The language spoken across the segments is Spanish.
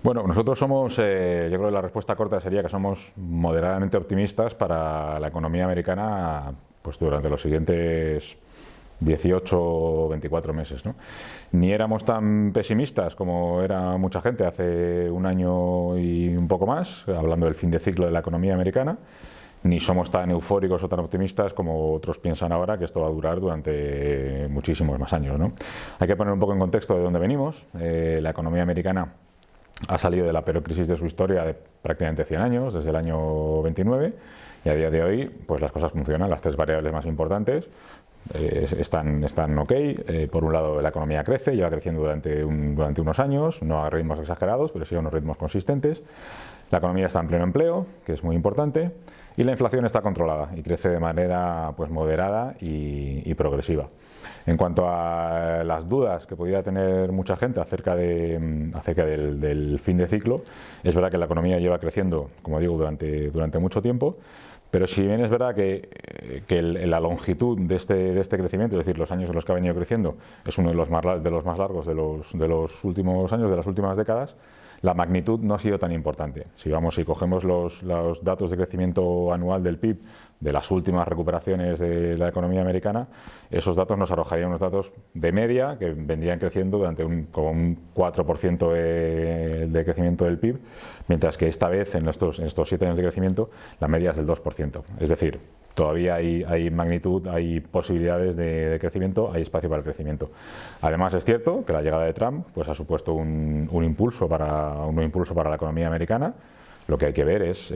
Bueno, nosotros somos, yo creo que la respuesta corta sería que somos moderadamente optimistas para la economía americana pues durante los siguientes 18 o 24 meses, ¿no? Ni éramos tan pesimistas como era mucha gente hace un año y un poco más, hablando del fin de ciclo de la economía americana, ni somos tan eufóricos o tan optimistas como otros piensan ahora que esto va a durar durante muchísimos más años, ¿no? Hay que poner un poco en contexto de dónde venimos. La economía americana ha salido de la peor crisis de su historia de prácticamente 100 años, desde el año 29, y a día de hoy pues las cosas funcionan. Las tres variables más importantes están ok. Por un lado, la economía crece, lleva creciendo durante unos años, no a ritmos exagerados, pero sí a unos ritmos consistentes. La economía está en pleno empleo, que es muy importante, y la inflación está controlada y crece de manera pues moderada y progresiva. En cuanto a las dudas que pudiera tener mucha gente acerca del fin de ciclo, es verdad que la economía lleva creciendo, como digo, durante mucho tiempo, pero si bien es verdad que la longitud de este crecimiento, es decir, los años en los que ha venido creciendo, es uno de los más largos de los últimos años, de las últimas décadas, la magnitud no ha sido tan importante. Si cogemos los datos de crecimiento anual del PIB de las últimas recuperaciones de la economía americana, esos datos nos arrojarían unos datos de media que vendrían creciendo durante como un 4% de crecimiento del PIB, mientras que esta vez, en estos 7 años de crecimiento, la media es del 2%. Es decir, todavía hay magnitud, hay posibilidades de crecimiento, hay espacio para el crecimiento. Además, es cierto que la llegada de Trump pues, ha supuesto un impulso para la economía americana. Lo que hay que ver es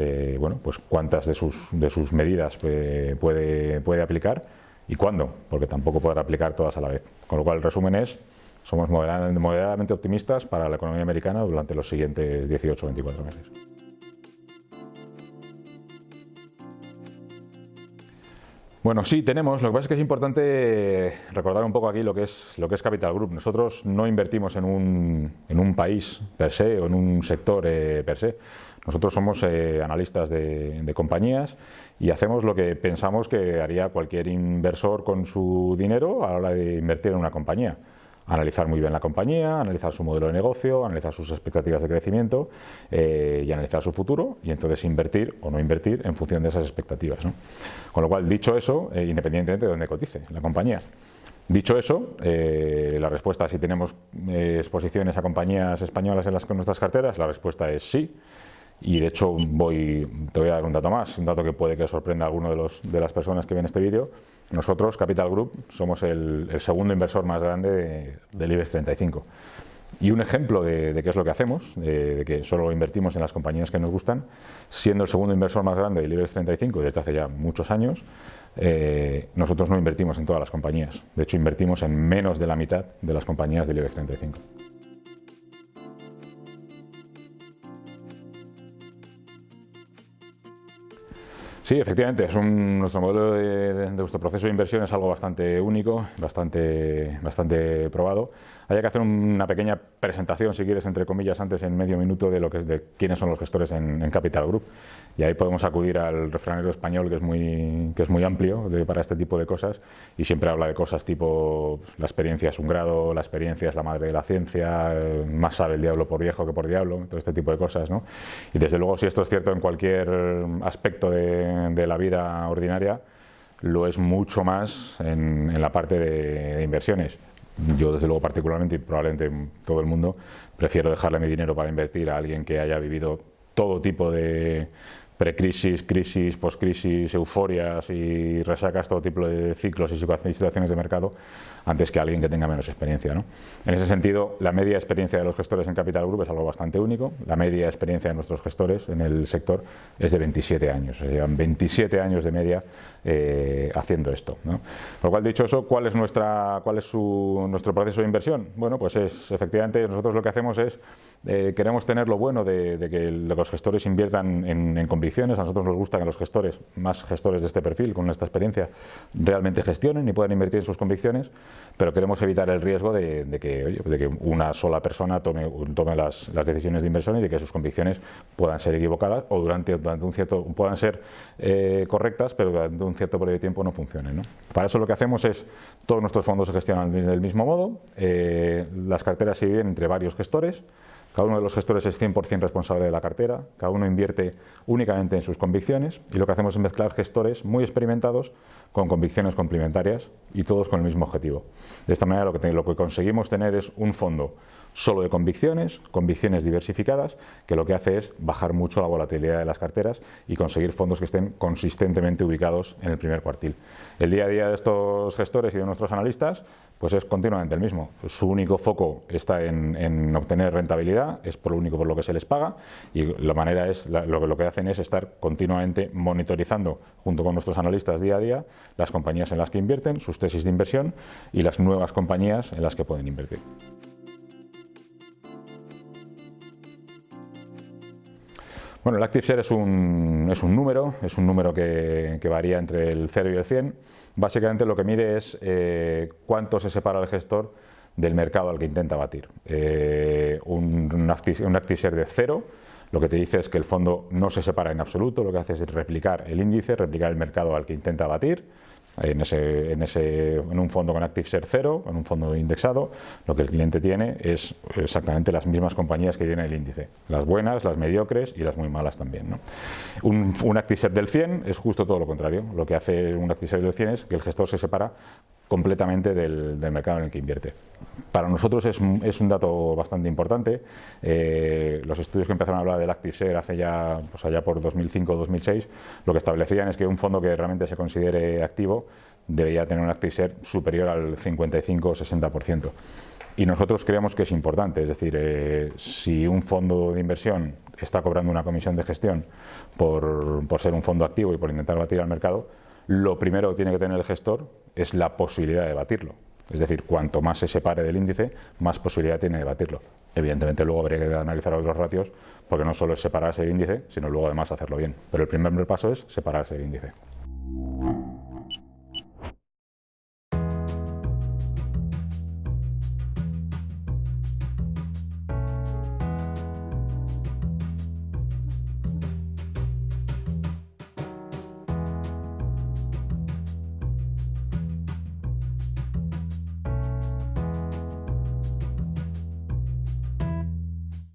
pues cuántas de sus medidas puede aplicar y cuándo, porque tampoco podrá aplicar todas a la vez. Con lo cual, el resumen es: somos moderadamente optimistas para la economía americana durante los siguientes 18 o 24 meses. Bueno, sí, tenemos. Lo que pasa es que es importante recordar un poco aquí lo que es Capital Group. Nosotros no invertimos en un país per se o en un sector per se. Nosotros somos analistas de compañías y hacemos lo que pensamos que haría cualquier inversor con su dinero a la hora de invertir en una compañía. Analizar muy bien la compañía, analizar su modelo de negocio, analizar sus expectativas de crecimiento y analizar su futuro, y entonces invertir o no invertir en función de esas expectativas, ¿no? Con lo cual, dicho eso, independientemente de dónde cotice la compañía. Dicho eso, la respuesta, si tenemos exposiciones a compañías españolas en nuestras carteras, la respuesta es sí. Y de hecho te voy a dar un dato más, un dato que puede que sorprenda a alguno de las personas que ven este vídeo. Nosotros, Capital Group, somos el segundo inversor más grande del IBEX 35. Y un ejemplo de qué es lo que hacemos, de que solo invertimos en las compañías que nos gustan, siendo el segundo inversor más grande del IBEX 35 desde hace ya muchos años, nosotros no invertimos en todas las compañías. De hecho, invertimos en menos de la mitad de las compañías del IBEX 35. Sí, efectivamente, nuestro modelo de nuestro proceso de inversión es algo bastante único, bastante probado. Hay que hacer una pequeña presentación, si quieres, entre comillas, antes en medio minuto de quiénes son los gestores en Capital Group. Y ahí podemos acudir al refranero español, que es muy amplio para este tipo de cosas, y siempre habla de cosas tipo: la experiencia es un grado, la experiencia es la madre de la ciencia, más sabe el diablo por viejo que por diablo, todo este tipo de cosas, ¿no? Y desde luego, si esto es cierto en cualquier aspecto de la vida ordinaria, lo es mucho más en la parte de inversiones. Yo, desde luego, particularmente, y probablemente todo el mundo, prefiero dejarle mi dinero para invertir a alguien que haya vivido todo tipo de precrisis, crisis, postcrisis, euforias y resacas, todo tipo de ciclos y situaciones de mercado, antes que alguien que tenga menos experiencia, ¿no? En ese sentido, la media experiencia de los gestores en Capital Group es algo bastante único. La media experiencia de nuestros gestores en el sector es de 27 años. Llevan 27 años de media haciendo esto, ¿no? Por lo cual, dicho eso, ¿cuál es nuestro proceso de inversión? Bueno, pues efectivamente, nosotros lo que hacemos es queremos tener lo bueno de que los gestores inviertan en convicciones. A nosotros nos gusta que los gestores, más gestores de este perfil, con esta experiencia, realmente gestionen y puedan invertir en sus convicciones, pero queremos evitar el riesgo de que una sola persona tome las decisiones de inversión y de que sus convicciones puedan ser equivocadas o puedan ser correctas, pero durante un cierto periodo de tiempo no funcionen, ¿no? Para eso lo que hacemos es: todos nuestros fondos se gestionan del mismo modo, las carteras se dividen entre varios gestores. Cada uno de los gestores es 100% responsable de la cartera, cada uno invierte únicamente en sus convicciones y lo que hacemos es mezclar gestores muy experimentados con convicciones complementarias y todos con el mismo objetivo. De esta manera lo que conseguimos tener es un fondo solo de convicciones diversificadas, que lo que hace es bajar mucho la volatilidad de las carteras y conseguir fondos que estén consistentemente ubicados en el primer cuartil. El día a día de estos gestores y de nuestros analistas pues es continuamente el mismo. Su único foco está en obtener rentabilidad, es por lo único por lo que se les paga, y la manera es lo que hacen es estar continuamente monitorizando junto con nuestros analistas día a día las compañías en las que invierten, sus tesis de inversión y las nuevas compañías en las que pueden invertir. Bueno, el Active Share es un número que varía entre el 0 y el 100. Básicamente lo que mide es cuánto se separa el gestor del mercado al que intenta batir. Un Active Share de 0 lo que te dice es que el fondo no se separa en absoluto, lo que hace es replicar el índice, replicar el mercado al que intenta batir. En un fondo con Active Share 0, en un fondo indexado, lo que el cliente tiene es exactamente las mismas compañías que tiene el índice, las buenas, las mediocres y las muy malas también, ¿no? Un Active Share del 100 es justo todo lo contrario. Lo que hace un Active Share del 100 es que el gestor se separa completamente del mercado en el que invierte. Para nosotros es un dato bastante importante. Los estudios que empezaron a hablar del Active Share hace ya, pues allá por 2005 o 2006, lo que establecían es que un fondo que realmente se considere activo debería tener un Active Share superior al 55 o 60%. Y nosotros creemos que es importante, es decir, si un fondo de inversión está cobrando una comisión de gestión por ser un fondo activo y por intentar batir al mercado, lo primero que tiene que tener el gestor es la posibilidad de batirlo. Es decir, cuanto más se separe del índice, más posibilidad tiene de batirlo. Evidentemente luego habría que analizar otros ratios, porque no solo es separarse del índice, sino luego además hacerlo bien. Pero el primer paso es separarse del índice.